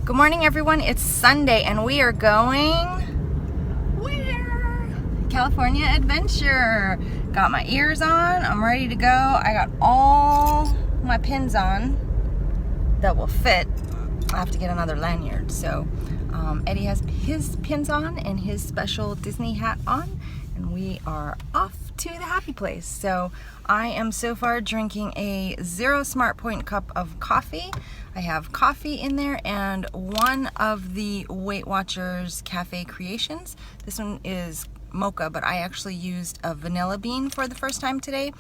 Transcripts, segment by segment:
Good morning, everyone. It's Sunday and we are going where? California Adventure. Got my ears on. I'm ready to go. I got all my pins on that will fit. I have to get another lanyard. So Eddie has his pins on and his special Disney hat on, and we are off to the happy place. So I am so far drinking a 0 Smart Point cup of coffee. I have coffee in there and one of the Weight Watchers Cafe Creations. This one is mocha, but I actually used a vanilla bean for the first time today.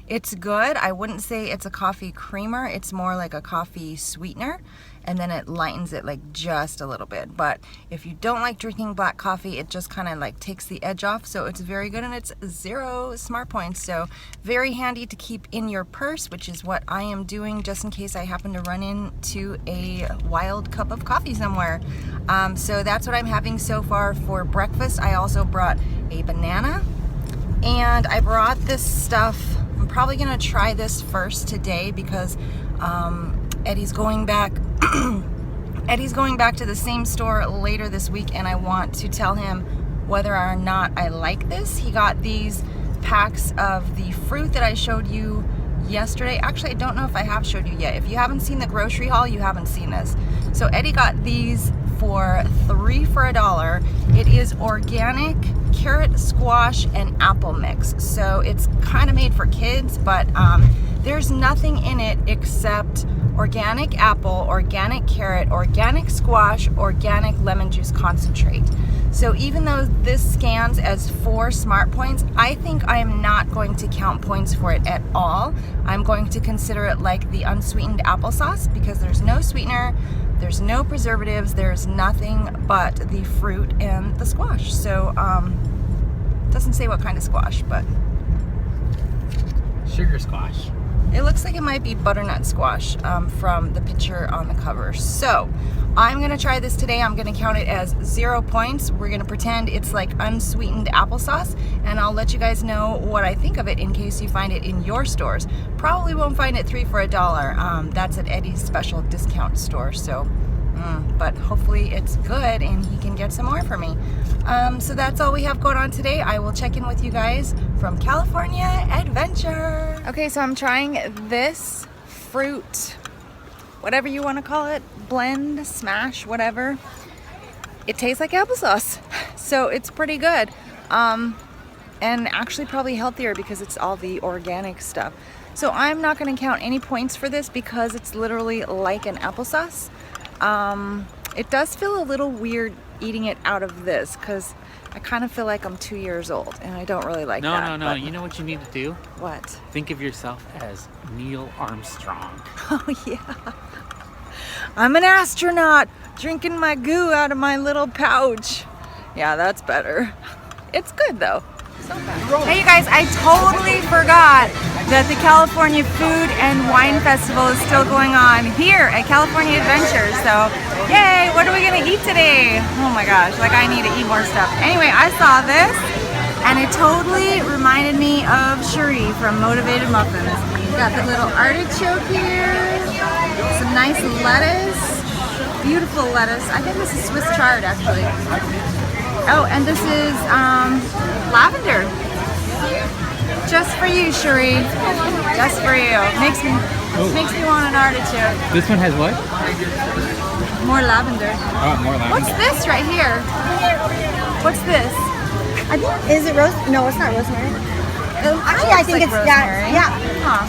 It's good. I wouldn't say it's a coffee creamer. It's more like a coffee sweetener, and then it lightens it like just a little bit. But if you don't like drinking black coffee, it just kind of like takes the edge off. So it's very good, and it's 0 Smart Points. So very handy to keep in your purse, which is what I am doing just in case I happen to run into a wild cup of coffee somewhere. So that's what I'm having so far for breakfast. I also brought a banana, and I brought this stuff. I'm probably gonna try this first today because Eddie's going back Eddie's going back to the same store later this week, and I want to tell him whether or not I like this. He got these packs of the fruit that I showed you yesterday. Actually, I don't know if I have showed you yet. If you haven't seen the grocery haul, you haven't seen this. So Eddie got these for 3 for $1. It is organic carrot, squash, and apple mix. So it's kind of made for kids, but there's nothing in it except organic apple, organic carrot, organic squash, organic lemon juice concentrate. So even though this scans as 4 Smart Points, I think I am not going to count points for it at all. I'm going to consider it like the unsweetened applesauce because there's no sweetener, there's no preservatives, there's nothing but the fruit and the squash. So doesn't say what kind of squash, but sugar squash. It looks like it might be butternut squash from the picture on the cover. So I'm gonna try this today. I'm gonna count it as 0 points. We're gonna pretend it's like unsweetened applesauce, and I'll let you guys know what I think of it in case you find it in your stores. Probably won't find it 3 for $1. That's at Eddie's special discount store. So, but hopefully it's good and he can get some more for me. So that's all we have going on today. I will check in with you guys from California Adventure. Okay, so I'm trying this fruit, whatever you want to call it, blend, smash, whatever. It tastes like applesauce, so it's pretty good. And actually probably healthier because it's all the organic stuff. So I'm not going to count any points for this because it's literally like an applesauce. It does feel a little weird eating it out of this because I kind of feel like I'm 2 years old and I don't really like that. No. You know what you need to do? What? Think of yourself as Neil Armstrong. Oh, yeah. I'm an astronaut drinking my goo out of my little pouch. Yeah, that's better. It's good though. Hey you guys, I totally forgot that the California Food and Wine Festival is still going on here at California Adventure. So, yay, what are we gonna eat today? Oh my gosh, like I need to eat more stuff. Anyway, I saw this and it totally reminded me of Cherie from Motivated Muffins. We got the little artichoke here, some nice lettuce, beautiful lettuce. I think this is Swiss chard actually. Oh, and this is lavender. Just for you, Cherie. Just for you. Makes me want an artichoke. This one has what? More lavender. Oh, more lavender. What's this right here? What's this? I think, is it rose? No, it's not rosemary. Actually, I think like it's rosemary. yeah. Huh.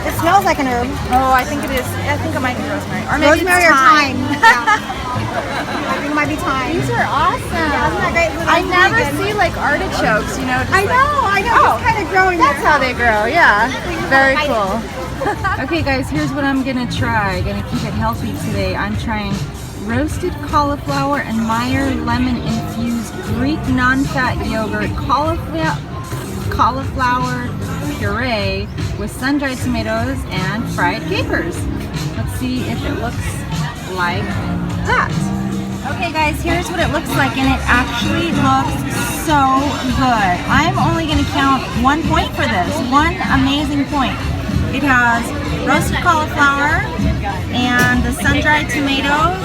It smells like an herb. Oh, I think it is. I think it might be rosemary. Or maybe Rosemary it's or thyme. thyme. I think it might be thyme. These are awesome. Yeah, isn't that great? I never see like artichokes, you know. Just I know. Oh, It's kind of growing. That's how they grow, yeah. Very hide cool. Okay guys, here's what I'm gonna try. Gonna keep it healthy today. I'm trying roasted cauliflower and Meyer lemon infused Greek non-fat yogurt cauliflower puree with sun-dried tomatoes and fried capers. Let's see if it looks like that. Okay guys, here's what it looks like, and it actually looks so good. I'm only going to count 1 point for this. 1 amazing point. It has roasted cauliflower and the sun-dried tomatoes,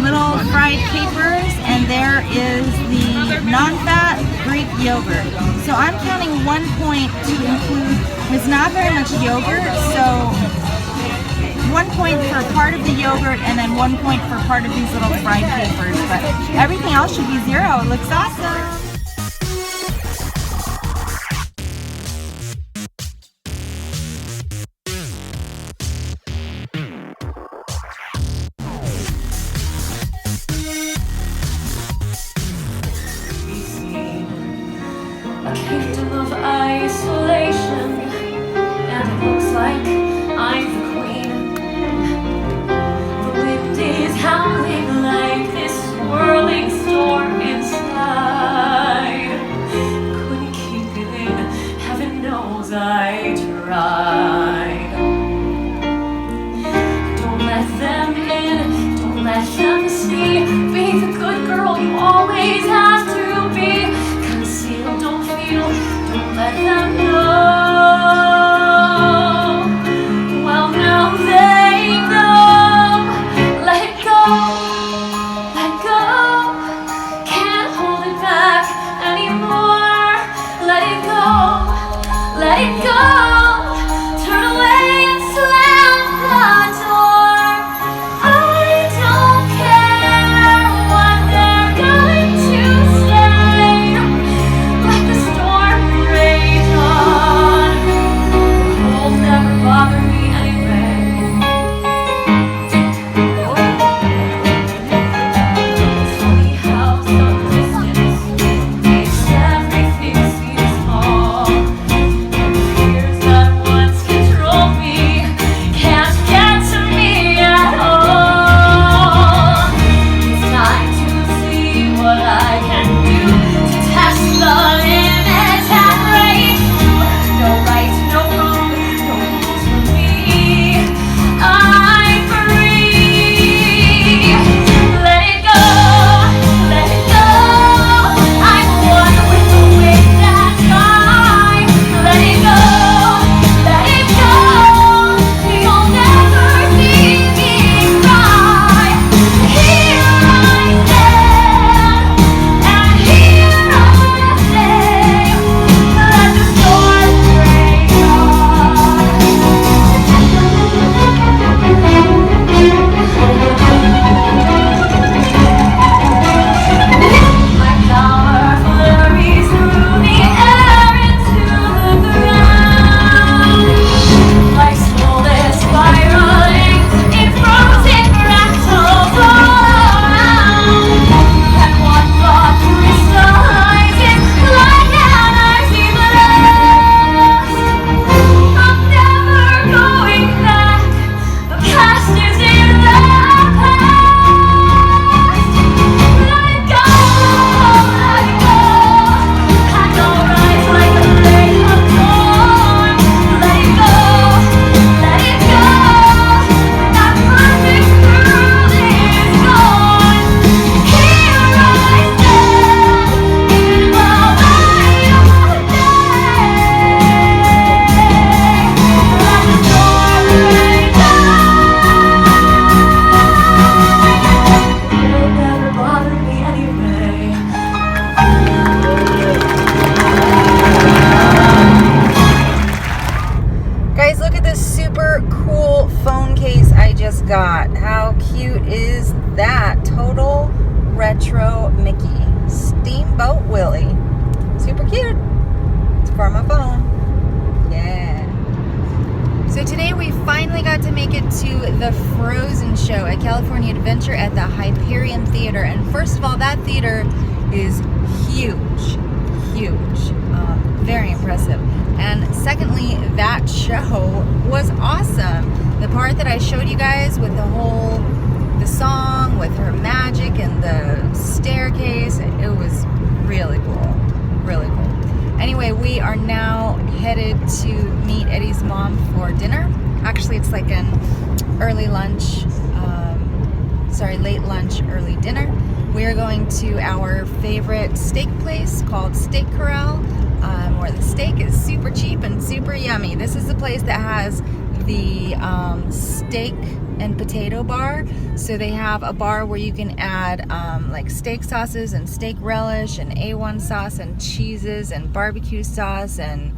little fried capers, and there is the non-fat Greek yogurt. So I'm counting 1 point to include, it's not very much yogurt, so 1 point for part of the yogurt and then 1 point for part of these little fried capers. But everything else should be 0. It looks awesome. A kingdom of isolation, and it looks like I'm the queen. The wind is howling like this swirling storm inside. Couldn't keep it in, heaven knows I tried. Don't let them in, don't let them see. Be the good girl you always have to be. Conceal, don't feel, don't let them know. Well, now they know. Let it go, let go. Can't hold it back anymore. Let it go, let it go. Turn away and slam the door. I don't care what they're going to say. Let the storm rage on. The cold never bothered me anyway. It's funny how some distance makes everything seem small. And the fears that once controlled me can't get to me at all. It's time to see what I can do to test the limits and break. No right, no wrong, no rules for me. I'm free. Let it go, let it go. I'm one with the wind and sky. Let it go, let it go. You'll never see me cry. Here I stand, and here I stay. Let the storm rage My power flurries through the air into the ground. Life's fullest spiraling in frozen fractals all around. And one thought crystallizes like an icy blast. I'm never going back. The past is in the past. Let it go, let it go. I don't rise like a flame of dawn. Let it go, let it go. That perfect world is gone. Here I stand in the light of day. Let the storm rage on. It'll never bother me anyway. Guys, look at this super cool phone case I just got. How cute is that? Total retro Mickey. Steamboat Willie. Super cute. It's for my phone. Yeah. So today we finally got to make it to the Frozen show at California Adventure at the Hyperion Theater. And first of all, that theater is huge. Huge. Very impressive. And secondly, that show was awesome. The part that I showed you guys with the song, with her magic and the staircase, it was really cool. Really cool. Anyway, we are now headed to meet Eddie's mom for dinner. Actually, it's like an early lunch, late lunch, early dinner. We are going to our favorite steak place called Steak Corral. where the steak is super cheap and super yummy. This is the place that has the steak and potato bar. So they have a bar where you can add like steak sauces and steak relish and A1 sauce and cheeses and barbecue sauce and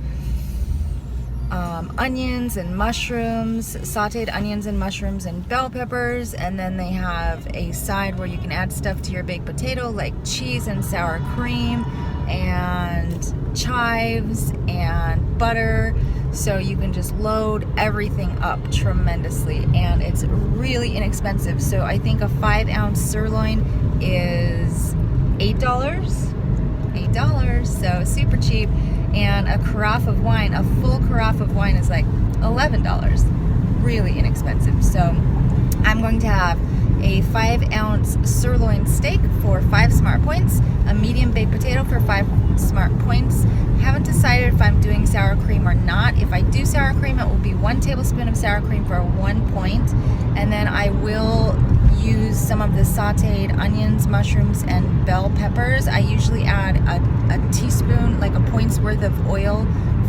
onions and mushrooms, sauteed onions and mushrooms and bell peppers. And then they have a side where you can add stuff to your baked potato like cheese and sour cream and chives and butter. So you can just load everything up tremendously, and it's really inexpensive. So I think a 5-ounce sirloin is $8, so super cheap. And a carafe of wine, a full carafe of wine is like $11, really inexpensive. So I'm going to have a 5-ounce sirloin steak for 5 smart points, a medium baked potato for 5 smart points. Haven't decided if I'm doing sour cream or not. If I do sour cream, it will be 1 tablespoon of sour cream for 1 point, and then I will use some of the sauteed onions, mushrooms, and bell peppers. I usually add a teaspoon, like a point's worth of oil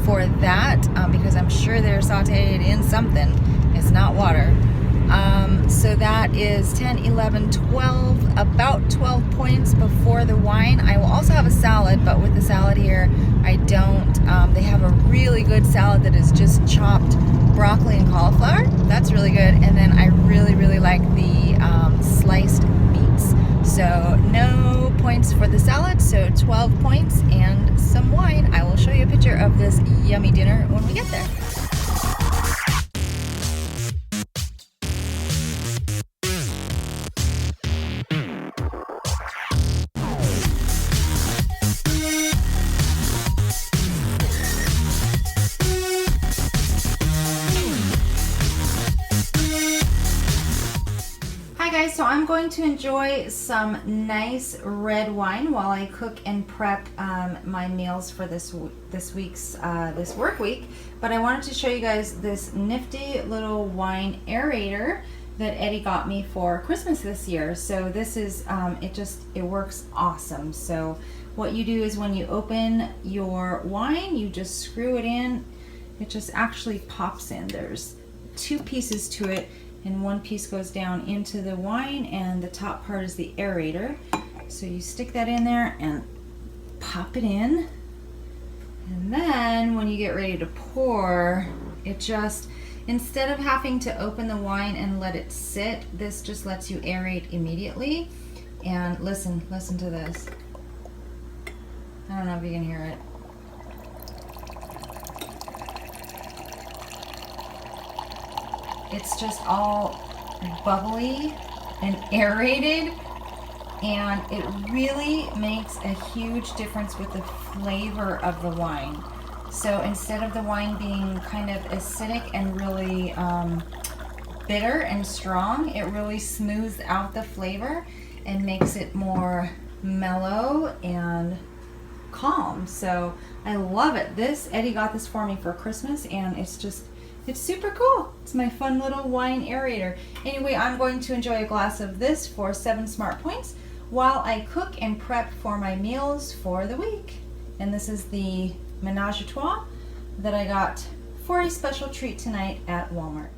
for that, because I'm sure they're sauteed in something. It's not water. So that is 10, 11, 12, about 12 points before the wine. I will also have a salad, but with the salad here, I don't. They have a really good salad that is just chopped broccoli and cauliflower. That's really good. And then I really, really like the sliced beets. So no points for the salad, so 12 points and some wine. I will show you a picture of this yummy dinner when we get there. So I'm going to enjoy some nice red wine while I cook and prep my meals for this week's this work week. But I wanted to show you guys this nifty little wine aerator that Eddie got me for Christmas this year. So this is it works awesome. So what you do is when you open your wine, you just screw it in. It just actually pops in. There's 2 pieces to it, and 1 piece goes down into the wine, and the top part is the aerator. So you stick that in there and pop it in, and then when you get ready to pour, it just, instead of having to open the wine and let it sit, this just lets you aerate immediately. And listen to this. I don't know if you can hear it. It's just all bubbly and aerated, and it really makes a huge difference with the flavor of the wine. So instead of the wine being kind of acidic and really bitter and strong, it really smooths out the flavor and makes it more mellow and calm. So I love it. Eddie got this for me for Christmas, and it's super cool. It's my fun little wine aerator. Anyway, I'm going to enjoy a glass of this for 7 smart points while I cook and prep for my meals for the week. And this is the Ménage à Trois that I got for a special treat tonight at Walmart.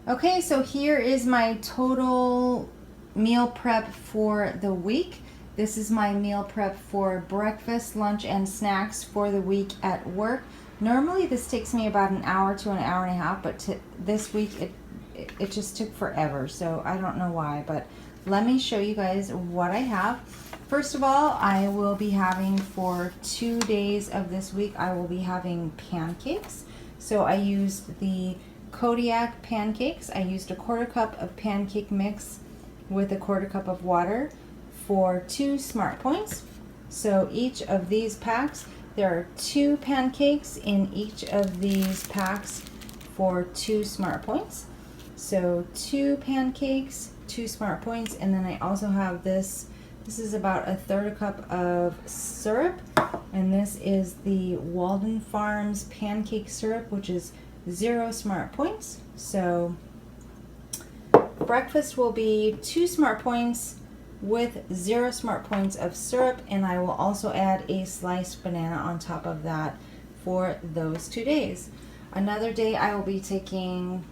Okay, so here is my total meal prep for the week. This is my meal prep for breakfast, lunch, and snacks for the week at work. Normally this takes me about an hour to an hour and a half, but this week it just took forever, so I don't know why, but let me show you guys what I have. First of all, I will be having for 2 days of this week, I will be having pancakes. So I used the Kodiak pancakes. I used a 1/4 cup of pancake mix with a 1/4 cup of water for 2 smart points. So each of these packs, there are 2 pancakes in each of these packs for 2 smart points. So 2 pancakes, 2 smart points, and then I also have this. This is about a 1/3 cup of syrup, and this is the Walden Farms pancake syrup, which is 0 smart points. So breakfast will be 2 smart points with 0 smart points of syrup, and I will also add a sliced banana on top of that for those 2 days. Another day I will be taking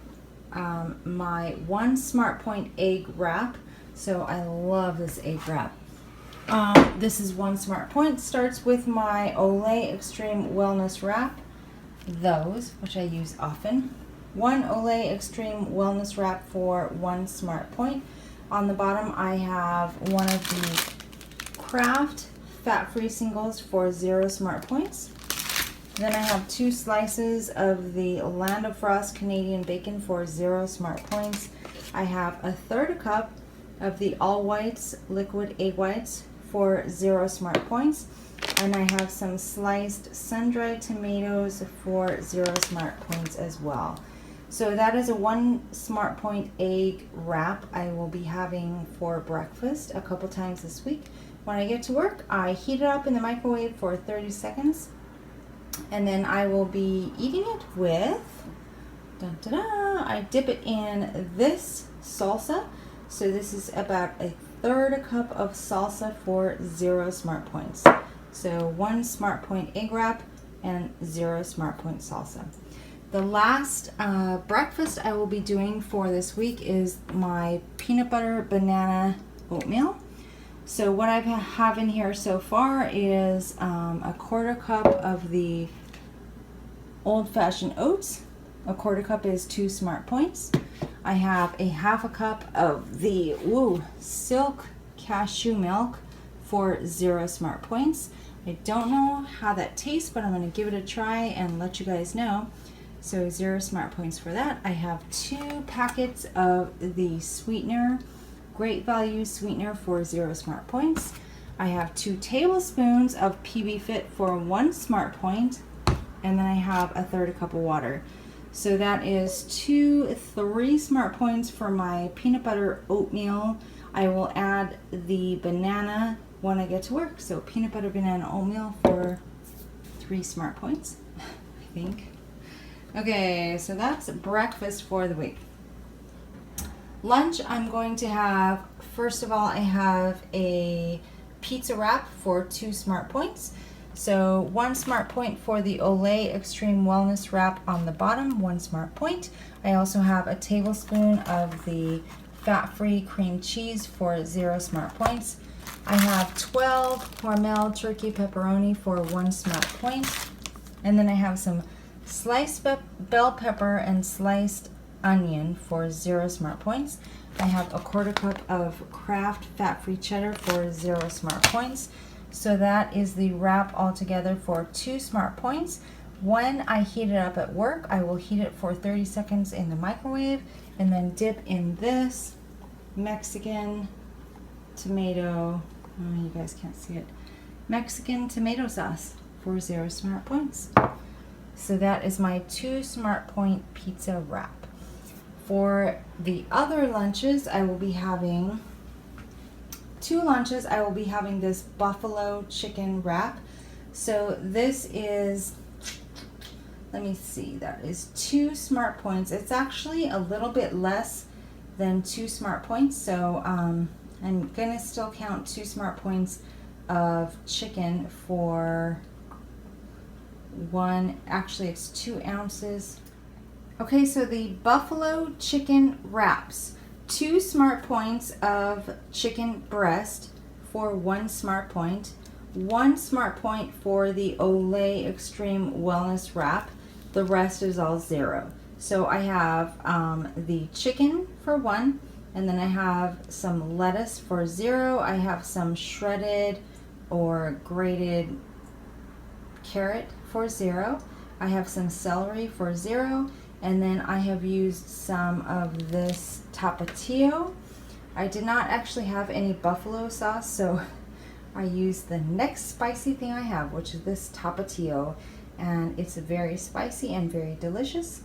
my 1 Smart Point egg wrap. So I love this egg wrap. This is 1 Smart Point. Starts with my Olay Extreme Wellness Wrap. Those, which I use often. 1 Olay Extreme Wellness Wrap for 1 Smart Point. On the bottom I have one of the Kraft fat-free singles for 0 Smart Points. Then I have 2 slices of the Land of Frost Canadian Bacon for 0 Smart Points. I have a 1/3 cup of the All Whites liquid egg whites for 0 Smart Points. And I have some sliced sun-dried tomatoes for 0 Smart Points as well. So that is a 1 Smart Point egg wrap I will be having for breakfast a couple times this week. When I get to work, I heat it up in the microwave for 30 seconds. And then I will be eating it with, I dip it in this salsa. So this is about a 1/3 cup of salsa for 0 Smart Points. So 1 Smart Point egg wrap and 0 Smart Point salsa. The last breakfast I will be doing for this week is my peanut butter banana oatmeal. So what I have in here so far is a 1/4 cup of the old-fashioned oats. A 1/4 cup is 2 Smart Points. I have a 1/2 cup of the Silk cashew milk for 0 Smart Points. I don't know how that tastes, but I'm going to give it a try and let you guys know. So 0 Smart Points for that. I have 2 packets of the sweetener, Great Value sweetener for 0 Smart Points. I have 2 tablespoons of PB Fit for 1 Smart Point, and then I have a 1/3 cup of water. So that is 3 Smart Points for my peanut butter oatmeal. I will add the banana when I get to work. So peanut butter banana oatmeal for 3 Smart Points, I think. Okay, so that's breakfast for the week. Lunch, I'm going to have, first of all, I have a pizza wrap for 2 Smart Points. So 1 Smart Point for the Olay Extreme Wellness Wrap on the bottom, 1 Smart Point. I also have a tablespoon of the fat-free cream cheese for 0 Smart Points. I have 12 Hormel turkey pepperoni for 1 Smart Point. And then I have some sliced bell pepper and sliced onion for 0 Smart Points. I have a 1/4 cup of Kraft fat-free cheddar for 0 Smart Points. So that is the wrap altogether for 2 Smart Points. When I heat it up at work, I will heat it for 30 seconds in the microwave and then dip in this Mexican tomato, oh, you guys can't see it, Mexican tomato sauce for 0 Smart Points. So that is my 2 Smart Point pizza wrap. For the other lunches, I will be having 2 lunches. I will be having this buffalo chicken wrap. So this is, let me see, that is 2 Smart Points. It's actually a little bit less than 2 Smart Points. So I'm gonna still count 2 Smart Points of chicken for one, actually it's 2 ounces. Okay, so the buffalo chicken wraps, 2 Smart Points of chicken breast for 1 Smart Point, 1 Smart Point for the Olay Extreme Wellness Wrap. The rest is all 0. So I have the chicken for 1, and then I have some lettuce for 0. I have some shredded or grated carrot for 0. I have some celery for 0. And then I have used some of this Tapatio. I did not actually have any buffalo sauce, so I used the next spicy thing I have, which is this Tapatio. And it's very spicy and very delicious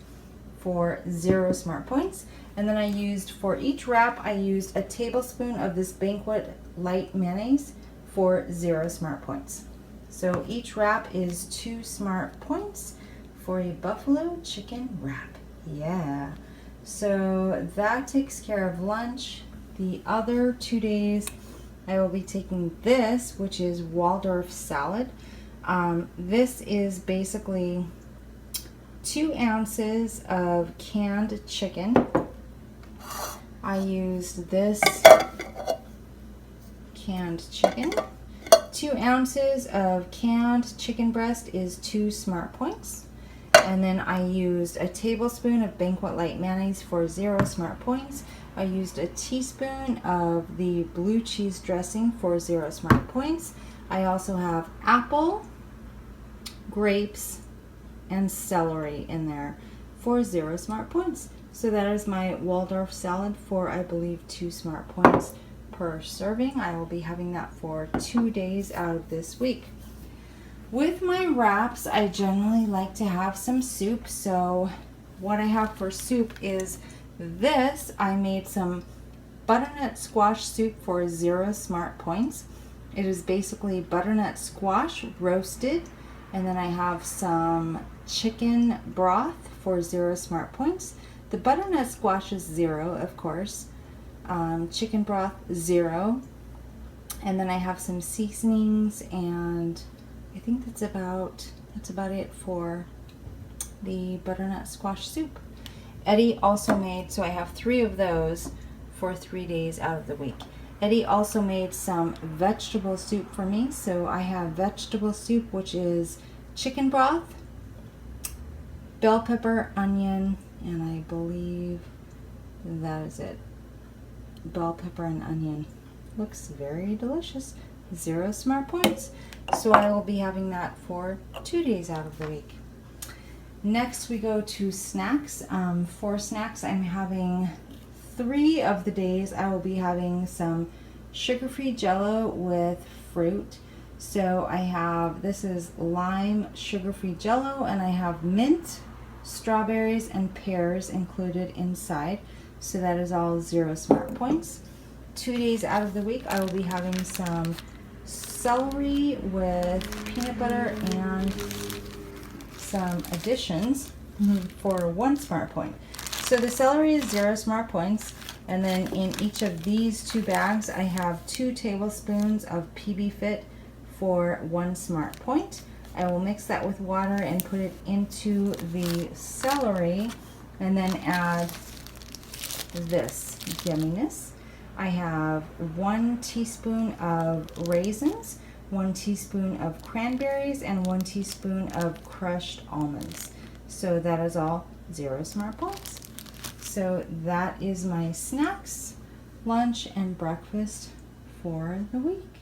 for 0 Smart Points. And then I used, for each wrap, I used a tablespoon of this Banquet Light Mayonnaise for 0 Smart Points. So each wrap is 2 Smart Points for a buffalo chicken wrap. Yeah, so that takes care of lunch. The other 2 days I will be taking this, which is Waldorf salad. This is basically 2 ounces of canned chicken. I used this canned chicken. 2 ounces of canned chicken breast is 2 Smart Points. And then I used a tablespoon of Banquet Light mayonnaise for 0 Smart Points. I used a teaspoon of the blue cheese dressing for 0 Smart Points. I also have apple, grapes, and celery in there for 0 Smart Points. So that is my Waldorf salad for, I believe, 2 Smart Points per serving. I will be having that for 2 days out of this week. With my wraps, I generally like to have some soup. So what I have for soup is this. I made some butternut squash soup for 0 Smart Points. It is basically butternut squash roasted, and then I have some chicken broth for 0 Smart Points. The butternut squash is 0, of course. Chicken broth 0, and then I have some seasonings, and I think that's about it for the butternut squash soup. Eddie also made, so I have 3 of those for 3 days out of the week. Eddie also made some vegetable soup for me. So I have vegetable soup, which is chicken broth, bell pepper, onion, and I believe that is it. Bell pepper and onion. Looks very delicious. 0 Smart Points. So I will be having that for 2 days out of the week. Next we go to snacks. For snacks, I'm having 3 of the days. I will be having some sugar-free Jell-O with fruit. So I have, this is lime sugar-free Jell-O, and I have mint, strawberries, and pears included inside. So that is all 0 Smart Points. 2 days out of the week, I will be having some celery with peanut butter and some additions for 1 Smart Point. So the celery is 0 Smart Points, and then in each of these 2 bags, I have 2 tablespoons of PB Fit for 1 Smart Point. I will mix that with water and put it into the celery, and then add this yumminess. I have 1 teaspoon of raisins, 1 teaspoon of cranberries, and 1 teaspoon of crushed almonds. So that is all 0 Smart Points. So that is my snacks, lunch, and breakfast for the week.